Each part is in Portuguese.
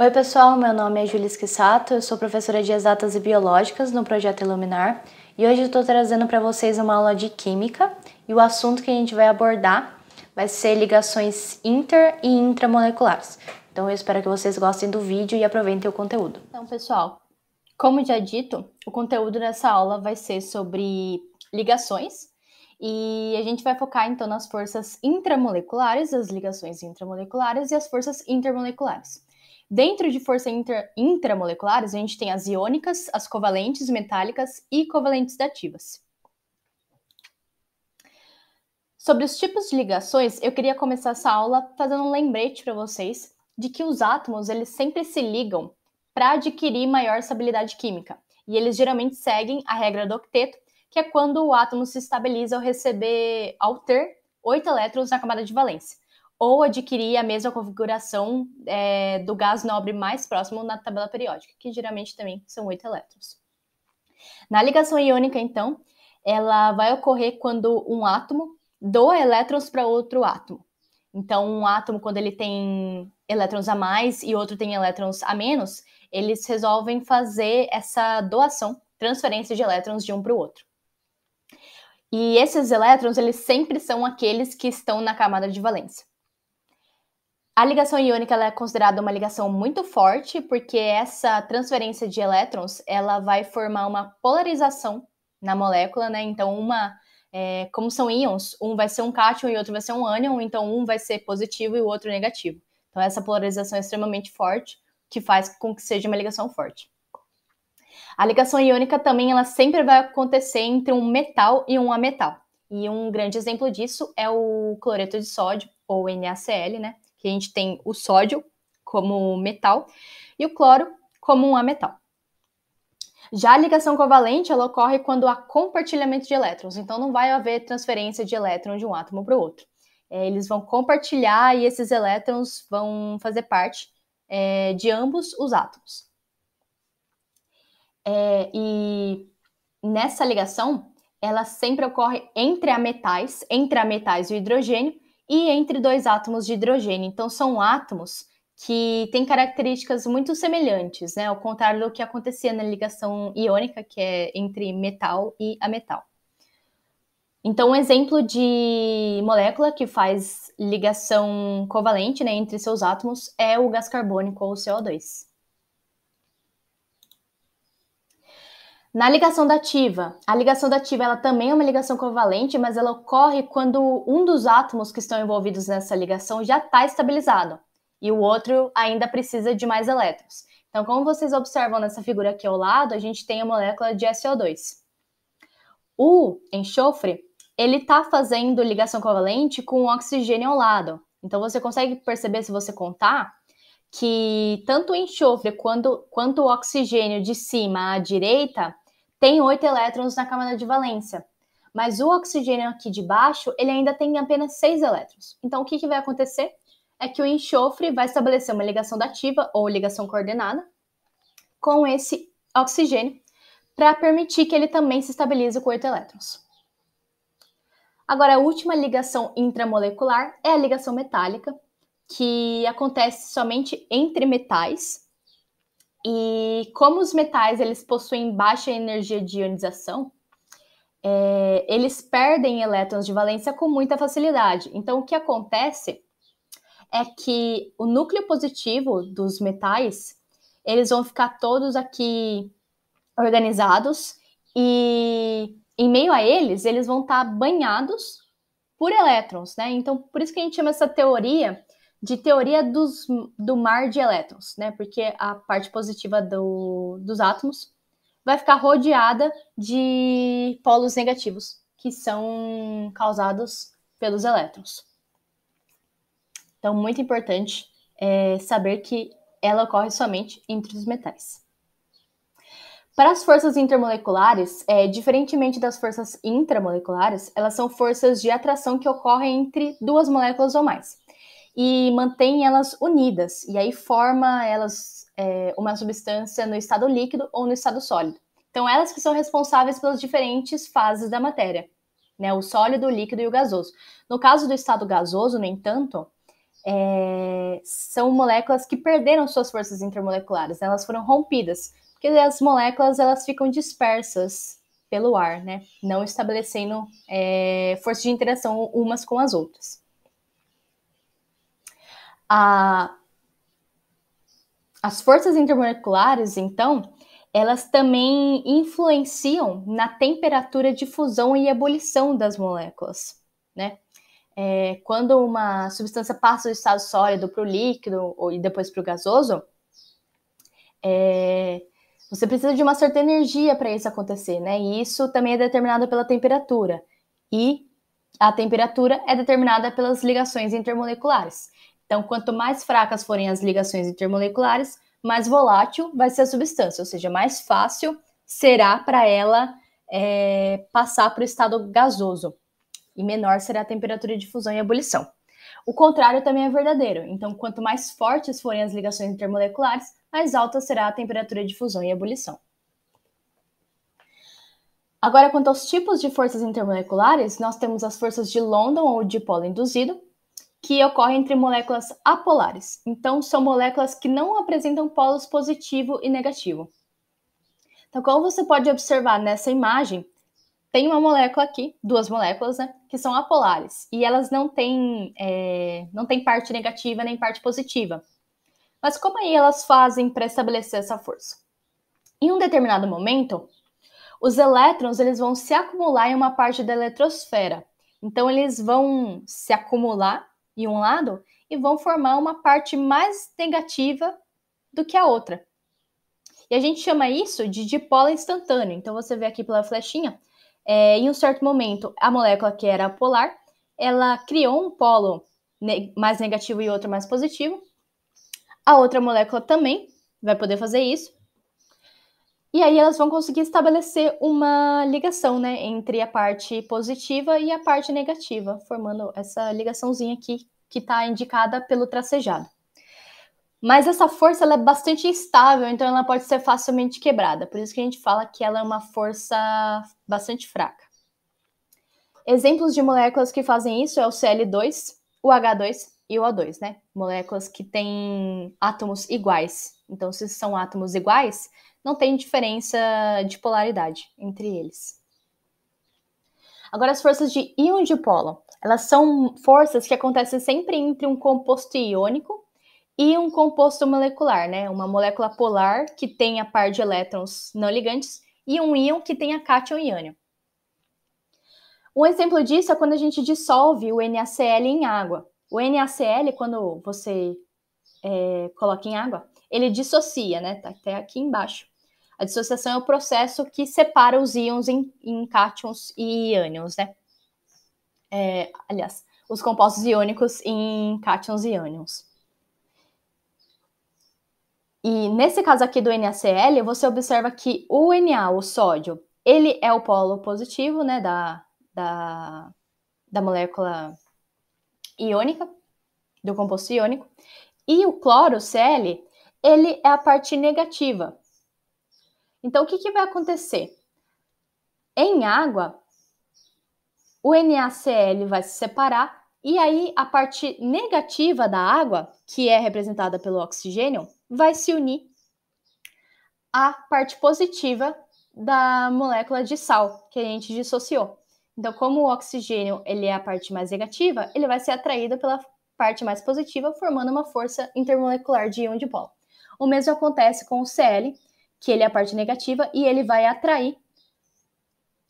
Oi pessoal, meu nome é Júlia Esquissato, eu sou professora de Exatas e Biológicas no Projeto Iluminar e hoje eu estou trazendo para vocês uma aula de Química e o assunto que a gente vai abordar vai ser ligações inter e intramoleculares. Então eu espero que vocês gostem do vídeo e aproveitem o conteúdo. Então pessoal, como já dito, o conteúdo dessa aula vai ser sobre ligações e a gente vai focar então nas forças intramoleculares, as ligações intramoleculares e as forças intermoleculares. Dentro de forças intramoleculares, a gente tem as iônicas, as covalentes, metálicas e covalentes dativas. Sobre os tipos de ligações, eu queria começar essa aula fazendo um lembrete para vocês de que os átomos eles sempre se ligam para adquirir maior estabilidade química. E eles geralmente seguem a regra do octeto, que é quando o átomo se estabiliza ao ter 8 elétrons na camada de valência, ou adquirir a mesma configuração do gás nobre mais próximo na tabela periódica, que geralmente também são 8 elétrons. Na ligação iônica, então, ela vai ocorrer quando um átomo doa elétrons para outro átomo. Então, um átomo, quando ele tem elétrons a mais e outro tem elétrons a menos, eles resolvem fazer essa doação, transferência de elétrons de um para o outro. E esses elétrons, eles sempre são aqueles que estão na camada de valência. A ligação iônica ela é considerada uma ligação muito forte, porque essa transferência de elétrons ela vai formar uma polarização na molécula, né? Então, como são íons, um vai ser um cátion e outro vai ser um ânion, então um vai ser positivo e o outro negativo. Então, essa polarização é extremamente forte, que faz com que seja uma ligação forte. A ligação iônica também ela sempre vai acontecer entre um metal e um ametal. E um grande exemplo disso é o cloreto de sódio, ou NaCl, né? Que a gente tem o sódio como metal e o cloro como um ametal. Já a ligação covalente ela ocorre quando há compartilhamento de elétrons, então não vai haver transferência de elétrons de um átomo para o outro. Eles vão compartilhar e esses elétrons vão fazer parte de ambos os átomos. E nessa ligação, ela sempre ocorre entre ametais e o hidrogênio, e entre dois átomos de hidrogênio. Então, são átomos que têm características muito semelhantes, né? Ao contrário do que acontecia na ligação iônica, que é entre metal e ametal. Então, um exemplo de molécula que faz ligação covalente, né, entre seus átomos é o gás carbônico ou o CO2. Na ligação dativa, a ligação dativa ela também é uma ligação covalente, mas ela ocorre quando um dos átomos que estão envolvidos nessa ligação já está estabilizado e o outro ainda precisa de mais elétrons. Então, como vocês observam nessa figura aqui ao lado, a gente tem a molécula de SO2. O enxofre, ele está fazendo ligação covalente com o oxigênio ao lado. Então, você consegue perceber, se você contar, que tanto o enxofre quanto o oxigênio de cima à direita tem 8 elétrons na camada de valência. Mas o oxigênio aqui de baixo, ele ainda tem apenas 6 elétrons. Então, o que vai acontecer? É que o enxofre vai estabelecer uma ligação dativa ou ligação coordenada com esse oxigênio para permitir que ele também se estabilize com 8 elétrons. Agora, a última ligação intramolecular é a ligação metálica, que acontece somente entre metais. E como os metais eles possuem baixa energia de ionização, eles perdem elétrons de valência com muita facilidade. Então, o que acontece é que o núcleo positivo dos metais, eles vão ficar todos aqui organizados e em meio a eles vão estar banhados por elétrons, né? Então, por isso que a gente chama essa teoria de teoria do mar de elétrons, né? Porque a parte positiva dos átomos vai ficar rodeada de polos negativos, que são causados pelos elétrons. Então, muito importante saber que ela ocorre somente entre os metais. Para as forças intermoleculares, diferentemente das forças intramoleculares, elas são forças de atração que ocorrem entre duas moléculas ou mais e mantém elas unidas, e aí forma elas uma substância no estado líquido ou no estado sólido. Então, elas que são responsáveis pelas diferentes fases da matéria, né? O sólido, o líquido e o gasoso. No caso do estado gasoso, no entanto, são moléculas que perderam suas forças intermoleculares, né? Elas foram rompidas, porque as moléculas elas ficam dispersas pelo ar, né? Não estabelecendo força de interação umas com as outras. As forças intermoleculares, então, elas também influenciam na temperatura de fusão e ebulição das moléculas, né? Quando uma substância passa do estado sólido para o líquido e depois para o gasoso, você precisa de uma certa energia para isso acontecer, né? E isso também é determinado pela temperatura. E a temperatura é determinada pelas ligações intermoleculares. Então, quanto mais fracas forem as ligações intermoleculares, mais volátil vai ser a substância, ou seja, mais fácil será para ela passar para o estado gasoso. E menor será a temperatura de fusão e ebulição. O contrário também é verdadeiro. Então, quanto mais fortes forem as ligações intermoleculares, mais alta será a temperatura de fusão e ebulição. Agora, quanto aos tipos de forças intermoleculares, nós temos as forças de London ou dipolo induzido, que ocorrem entre moléculas apolares. Então, são moléculas que não apresentam polos positivo e negativo. Então, como você pode observar nessa imagem, tem uma molécula aqui, duas moléculas, né, que são apolares, e elas não têm parte negativa nem parte positiva. Mas como aí elas fazem para estabelecer essa força? Em um determinado momento, os elétrons eles vão se acumular em uma parte da eletrosfera. Então, eles vão se acumular em um lado e vão formar uma parte mais negativa do que a outra. E a gente chama isso de dipolo instantâneo. Então, você vê aqui pela flechinha, em um certo momento, a molécula que era polar, ela criou um polo mais negativo e outro mais positivo. A outra molécula também vai poder fazer isso. E aí elas vão conseguir estabelecer uma ligação, né, entre a parte positiva e a parte negativa, formando essa ligaçãozinha aqui que está indicada pelo tracejado. Mas essa força ela é bastante instável, então ela pode ser facilmente quebrada. Por isso que a gente fala que ela é uma força bastante fraca. Exemplos de moléculas que fazem isso é o Cl2, o H2 e o O2, né? Moléculas que têm átomos iguais. Então, se são átomos iguais, não tem diferença de polaridade entre eles. Agora, as forças de íon dipolo. Elas são forças que acontecem sempre entre um composto iônico e um composto molecular, né? Uma molécula polar que tem a par de elétrons não ligantes e um íon que tem a cátion e ânion. Um exemplo disso é quando a gente dissolve o NaCl em água. O NaCl, quando você coloca em água, ele dissocia, né? Tá até aqui embaixo. A dissociação é o processo que separa os íons em cátions e ânions, né? Aliás, os compostos iônicos em cátions e ânions. E nesse caso aqui do NaCl, você observa que o Na, o sódio, ele é o polo positivo, né, da molécula iônica, do composto iônico, e o cloro, Cl, ele é a parte negativa. Então, o que vai acontecer? Em água, o NaCl vai se separar, e aí a parte negativa da água, que é representada pelo oxigênio, vai se unir à parte positiva da molécula de sal, que a gente dissociou. Então, como o oxigênio ele é a parte mais negativa, ele vai ser atraído pela parte mais positiva, formando uma força intermolecular de íon dipolo. O mesmo acontece com o Cl, que ele é a parte negativa, e ele vai atrair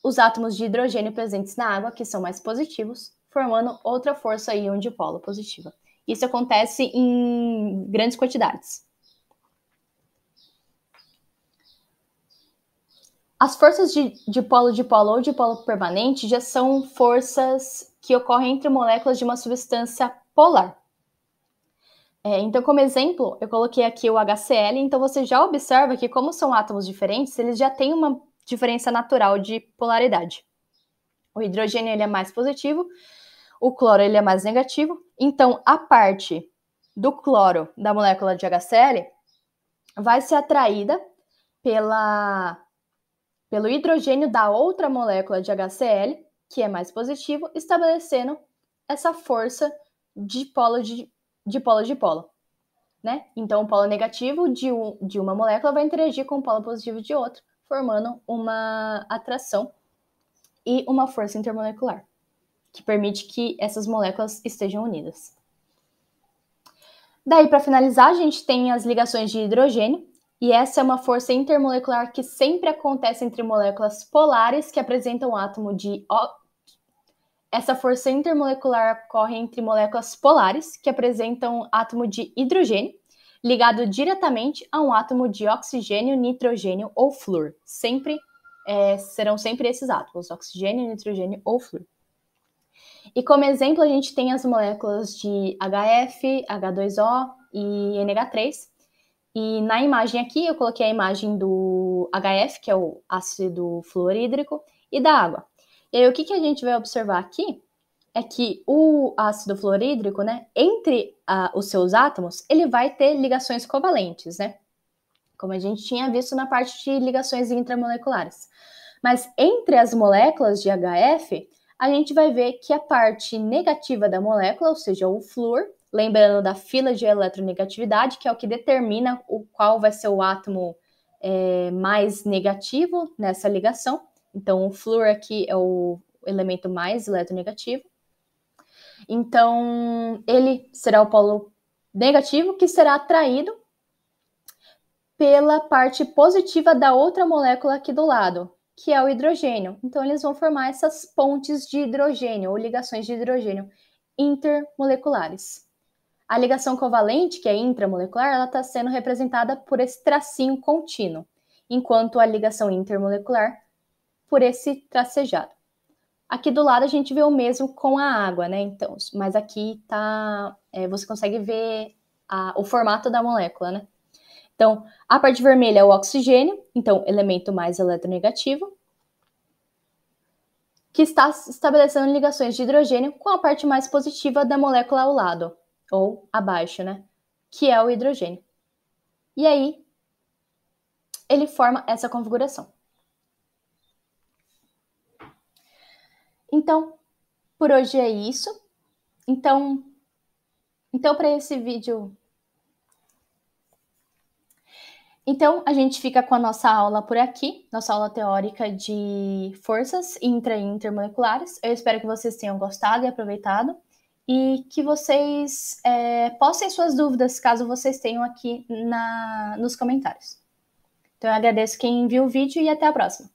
os átomos de hidrogênio presentes na água, que são mais positivos, formando outra força íon dipolo positiva. Isso acontece em grandes quantidades. As forças de dipolo-dipolo ou dipolo permanente já são forças que ocorrem entre moléculas de uma substância polar. Então, como exemplo, eu coloquei aqui o HCl, então você já observa que como são átomos diferentes, eles já têm uma diferença natural de polaridade. O hidrogênio ele é mais positivo, o cloro ele é mais negativo, então a parte do cloro da molécula de HCl vai ser atraída pelo hidrogênio da outra molécula de HCl, que é mais positivo, estabelecendo essa força de polo, né? Então, o polo negativo de uma molécula vai interagir com o polo positivo de outra, formando uma atração e uma força intermolecular, que permite que essas moléculas estejam unidas. Daí, para finalizar, a gente tem as ligações de hidrogênio, e essa é uma força intermolecular que sempre acontece entre moléculas polares que apresentam átomo de... Essa força intermolecular ocorre entre moléculas polares que apresentam átomo de hidrogênio, ligado diretamente a um átomo de oxigênio, nitrogênio ou flúor. Serão sempre esses átomos, oxigênio, nitrogênio ou flúor. E como exemplo, a gente tem as moléculas de HF, H2O e NH3. E na imagem aqui, eu coloquei a imagem do HF, que é o ácido fluorídrico, e da água. E aí, o que a gente vai observar aqui é que o ácido fluorídrico, né, entre os seus átomos, ele vai ter ligações covalentes, né? Como a gente tinha visto na parte de ligações intramoleculares. Mas entre as moléculas de HF, a gente vai ver que a parte negativa da molécula, ou seja, o flúor, lembrando da fila de eletronegatividade, que é o que determina qual vai ser o átomo mais negativo nessa ligação. Então, o flúor aqui é o elemento mais eletronegativo. Então, ele será o polo negativo que será atraído pela parte positiva da outra molécula aqui do lado, que é o hidrogênio. Então, eles vão formar essas pontes de hidrogênio, ou ligações de hidrogênio intermoleculares. A ligação covalente, que é intramolecular, ela está sendo representada por esse tracinho contínuo, enquanto a ligação intermolecular por esse tracejado. Aqui do lado a gente vê o mesmo com a água, né? Então, mas aqui tá, você consegue ver o formato da molécula, né? Então, a parte vermelha é o oxigênio, então, elemento mais eletronegativo, que está estabelecendo ligações de hidrogênio com a parte mais positiva da molécula ao lado, ou abaixo, né? Que é o hidrogênio. E aí, ele forma essa configuração. Então, por hoje é isso. Então para esse vídeo... Então, a gente fica com a nossa aula por aqui, nossa aula teórica de forças intra e intermoleculares. Eu espero que vocês tenham gostado e aproveitado, e que vocês postem suas dúvidas, caso vocês tenham aqui nos comentários. Então, eu agradeço quem viu o vídeo e até a próxima.